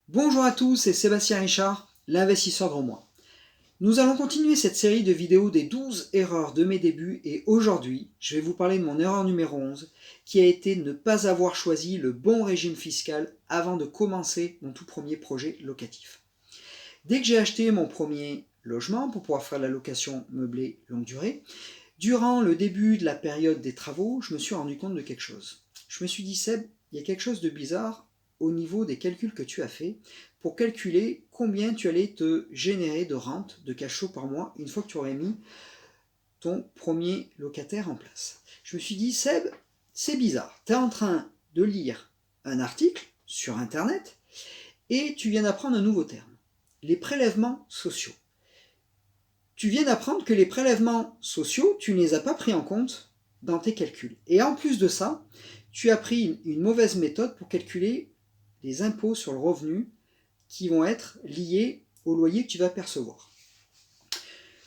Bonjour à tous, c'est Sébastien Richard, l'investisseur grand moi. Nous allons continuer cette série de vidéos des 12 erreurs de mes débuts et aujourd'hui, je vais vous parler de mon erreur numéro 11 qui a été de ne pas avoir choisi le bon régime fiscal avant de commencer mon tout premier projet locatif. Dès que j'ai acheté mon premier logement pour pouvoir faire la location meublée longue durée, durant le début de la période des travaux, je me suis rendu compte de quelque chose. Je me suis dit, Seb, il y a quelque chose de bizarre au niveau des calculs que tu as fait pour calculer combien tu allais te générer de rente, de cash flow par mois, une fois que tu aurais mis ton premier locataire en place. Je me suis dit, Seb, c'est bizarre. Tu es en train de lire un article sur Internet et tu viens d'apprendre un nouveau terme, les prélèvements sociaux. Tu viens d'apprendre que les prélèvements sociaux, tu ne les as pas pris en compte dans tes calculs. Et en plus de ça, tu as pris une mauvaise méthode pour calculer les impôts sur le revenu qui vont être liés au loyer que tu vas percevoir.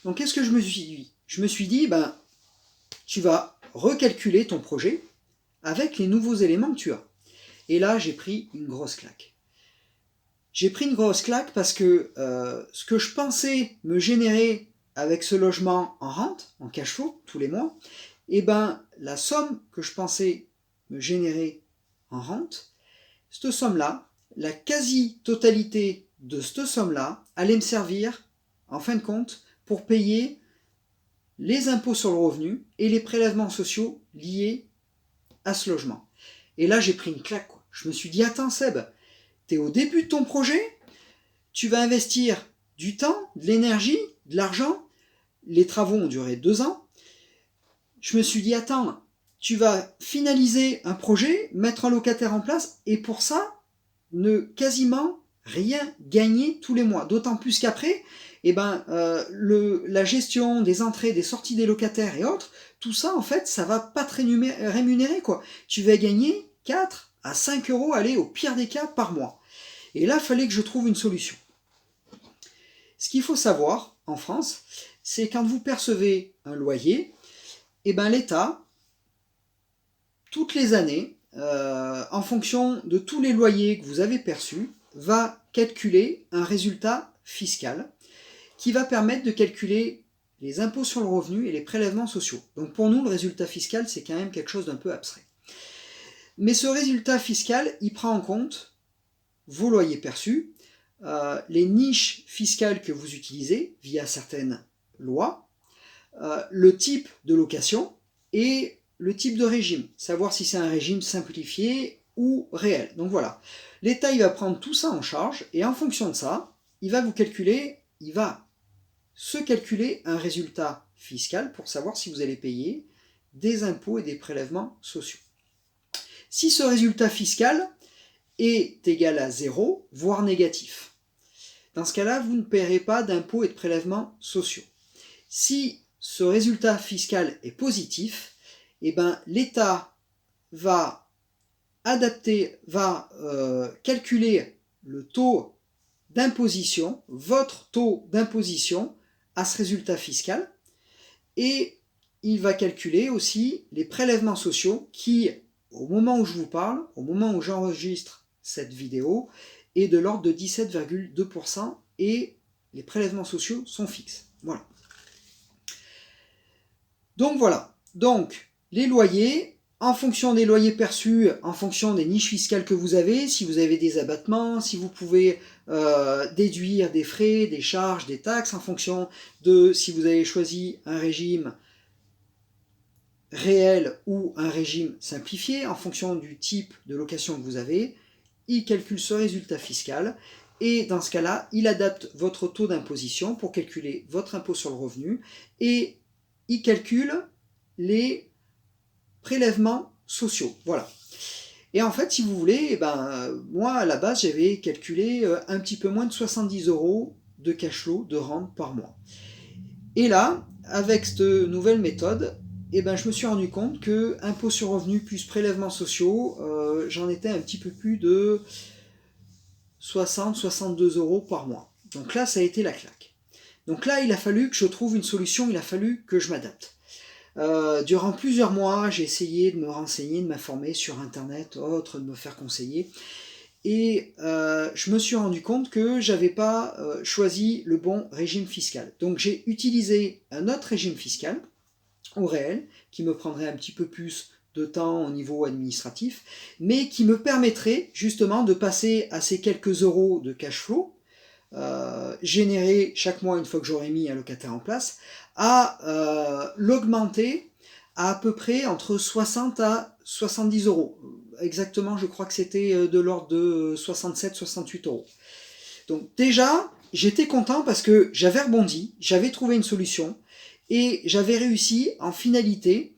Donc qu'est-ce que je me suis dit? Je me suis dit, tu vas recalculer ton projet avec les nouveaux éléments que tu as. Et là, j'ai pris une grosse claque. J'ai pris une grosse claque parce que ce que je pensais me générer avec ce logement en rente, en cash flow, tous les mois, la somme que je pensais me générer en rente, cette somme-là, la quasi-totalité de cette somme-là allait me servir, en fin de compte, pour payer les impôts sur le revenu et les prélèvements sociaux liés à ce logement. Et là, j'ai pris une claque, quoi. Je me suis dit, attends Seb, tu es au début de ton projet, tu vas investir du temps, de l'énergie, de l'argent. Les travaux ont duré 2 ans. Je me suis dit, attends, tu vas finaliser un projet, mettre un locataire en place, et pour ça, ne quasiment rien gagner tous les mois. D'autant plus qu'après, la gestion des entrées, des sorties des locataires et autres, tout ça, en fait, ça va pas te rémunérer, quoi. Tu vas gagner 4 à 5 euros, allez, au pire des cas, par mois. Et là, il fallait que je trouve une solution. Ce qu'il faut savoir en France, c'est quand vous percevez un loyer, l'État, toutes les années, en fonction de tous les loyers que vous avez perçus, va calculer un résultat fiscal qui va permettre de calculer les impôts sur le revenu et les prélèvements sociaux. Donc pour nous, le résultat fiscal, c'est quand même quelque chose d'un peu abstrait. Mais ce résultat fiscal, il prend en compte vos loyers perçus, les niches fiscales que vous utilisez via certaines lois, le type de location et le type de régime, savoir si c'est un régime simplifié ou réel. Donc voilà, l'État il va prendre tout ça en charge et en fonction de ça, il va se calculer un résultat fiscal pour savoir si vous allez payer des impôts et des prélèvements sociaux. Si ce résultat fiscal est égal à 0, voire négatif, dans ce cas-là, vous ne paierez pas d'impôts et de prélèvements sociaux. Si ce résultat fiscal est positif, l'État va calculer le taux d'imposition, votre taux d'imposition à ce résultat fiscal, et il va calculer aussi les prélèvements sociaux qui, au moment où je vous parle, au moment où j'enregistre cette vidéo, est de l'ordre de 17,2% et les prélèvements sociaux sont fixes. Voilà. Donc les loyers, en fonction des loyers perçus, en fonction des niches fiscales que vous avez, si vous avez des abattements, si vous pouvez déduire des frais, des charges, des taxes, en fonction de si vous avez choisi un régime réel ou un régime simplifié, en fonction du type de location que vous avez, il calcule ce résultat fiscal et dans ce cas-là, il adapte votre taux d'imposition pour calculer votre impôt sur le revenu et il calcule les prélèvements sociaux. Voilà. Et en fait, si vous voulez, moi à la base, j'avais calculé un petit peu moins de 70 euros de cash flow, de rente par mois. Et là, avec cette nouvelle méthode, je me suis rendu compte que impôt sur revenu plus prélèvements sociaux, j'en étais un petit peu plus de 60-62 euros par mois. Donc là, ça a été la claque. Donc là, il a fallu que je trouve une solution, il a fallu que je m'adapte. Durant plusieurs mois, j'ai essayé de me renseigner, de m'informer sur Internet, de me faire conseiller. et je me suis rendu compte que j'avais pas choisi le bon régime fiscal. Donc j'ai utilisé un autre régime fiscal, au réel, qui me prendrait un petit peu plus de temps au niveau administratif, mais qui me permettrait justement de passer à ces quelques euros de cash flow, générés chaque mois une fois que j'aurai mis un locataire en place, à l'augmenter à peu près entre 60 à 70 euros. Exactement, je crois que c'était de l'ordre de 67-68 euros. Donc déjà, j'étais content parce que j'avais rebondi, j'avais trouvé une solution, et j'avais réussi en finalité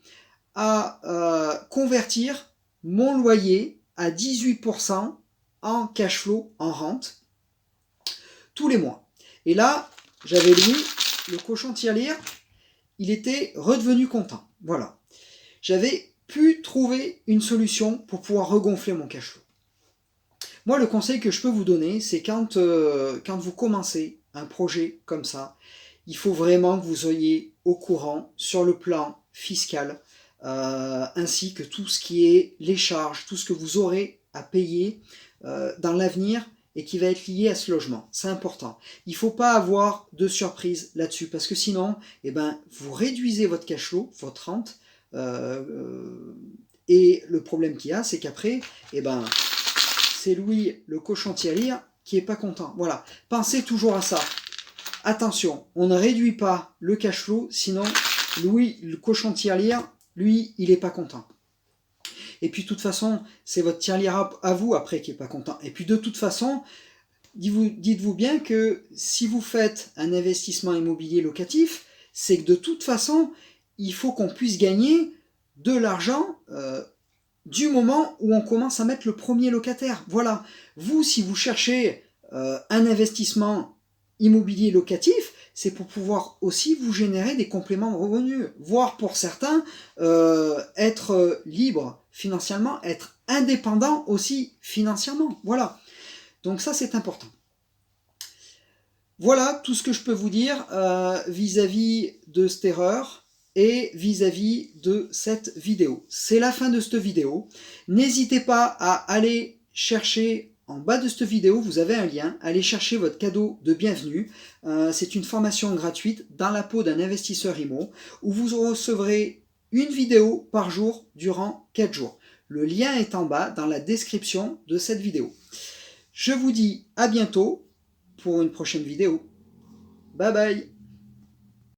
à convertir mon loyer à 18% en cash flow, en rente, tous les mois. Et là, j'avais Louis, le cochon tirelire, il était redevenu content. Voilà. J'avais pu trouver une solution pour pouvoir regonfler mon cash flow. Moi, le conseil que je peux vous donner, c'est quand vous commencez un projet comme ça, il faut vraiment que vous soyez au courant sur le plan fiscal, ainsi que tout ce qui est les charges, tout ce que vous aurez à payer dans l'avenir et qui va être lié à ce logement. C'est important. Il ne faut pas avoir de surprise là-dessus, parce que sinon, vous réduisez votre cash flow, votre rente, et le problème qu'il y a, c'est qu'après, c'est Louis, le cochon tirelire, qui n'est pas content. Voilà, pensez toujours à ça. Attention, on ne réduit pas le cash flow, sinon Louis, le cochon tirelire, lui, il n'est pas content. Et puis de toute façon, c'est votre tirelire à vous après qui n'est pas content. Et puis de toute façon, dites-vous bien que si vous faites un investissement immobilier locatif, c'est que de toute façon, il faut qu'on puisse gagner de l'argent du moment où on commence à mettre le premier locataire. Voilà. Vous, si vous cherchez un investissement immobilier locatif, c'est pour pouvoir aussi vous générer des compléments de revenus, voire pour certains, être libre financièrement, être indépendant aussi financièrement. Voilà. Donc ça, c'est important. Voilà tout ce que je peux vous dire vis-à-vis de cette erreur et vis-à-vis de cette vidéo. C'est la fin de cette vidéo. N'hésitez pas à aller chercher en bas de cette vidéo, vous avez un lien, allez chercher votre cadeau de bienvenue. C'est une formation gratuite dans la peau d'un investisseur IMO où vous recevrez une vidéo par jour durant 4 jours. Le lien est en bas dans la description de cette vidéo. Je vous dis à bientôt pour une prochaine vidéo. Bye bye.